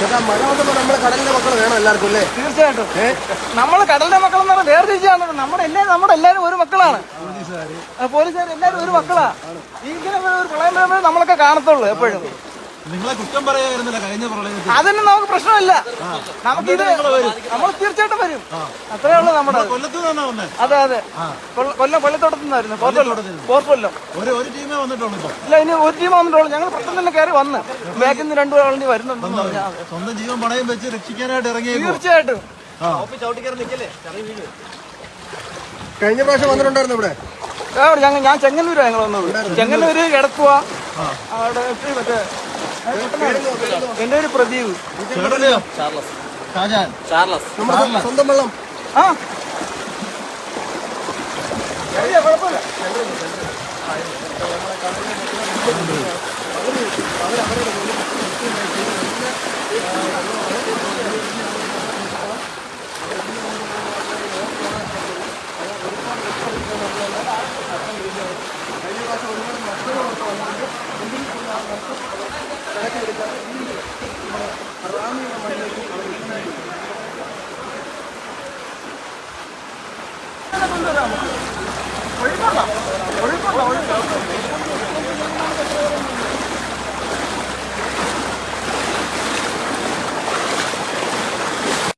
ചേട്ടാ മഴ വന്നപ്പോ നമ്മള് കടലിന്റെ മക്കൾ വേണം എല്ലാവർക്കും അല്ലേ? തീർച്ചയായിട്ടും നമ്മള് കടലിന്റെ മക്കളെന്ന് പറഞ്ഞാൽ വേർതിരിച്ചാണ്. നമ്മുടെ എല്ലാവരും ഒരു മക്കളാണ്. പോലീസുകാർ എല്ലാവരും ഒരു മക്കളാ. ഇങ്ങനെ ഒരു പ്രളയം വരുമ്പോൾ നമ്മളൊക്കെ കാണത്തുള്ളൂ എപ്പോഴും. നിങ്ങളെ കുറ്റം പറയായിരുന്നില്ല കഴിഞ്ഞ പ്രളയത്തിൽ. അതൊന്നും നമുക്ക് പ്രശ്നമില്ല. നമുക്കിത് നമ്മൾ തീർച്ചയായിട്ടും വരും. അത്രേ ഉള്ളൂ നമ്മുടെ. അതെ അതെ, കൊല്ലത്തോട്ടത്തു നിന്നായിരുന്നു. പോർക്കൊല്ലം ഒരു ടീമേ വന്നിട്ടുള്ളൂ. ഇല്ല, ഇനി ഒരു ടീം വന്നിട്ടുള്ളൂ. ഞങ്ങൾ പെട്ടെന്ന് തന്നെ കയറി വന്ന് ബാക്കിൽ നിന്ന് 2 ആളുകൾ വരുന്നുണ്ടെന്ന് പറഞ്ഞാൽ സ്വന്തം ജീവൻ പണയം വെച്ച് രക്ഷിക്കാനായിട്ട് ഇറങ്ങി. തീർച്ചയായിട്ടും. കഴിഞ്ഞ പ്രാവശ്യം വന്നിട്ടുണ്ടായിരുന്നു ഇവിടെ. ഞാൻ ചെങ്ങന്നൂരാണ് ഞങ്ങൾ വന്നത്. ചെങ്ങന്നൂര് കിടക്കുക. അവിടെ മറ്റേ എന്റെ ഒരു പ്രദീപ്. സ്വന്തം വെള്ളം. ആ കുഴപ്പമില്ല. ഒഴുക്കണ്ട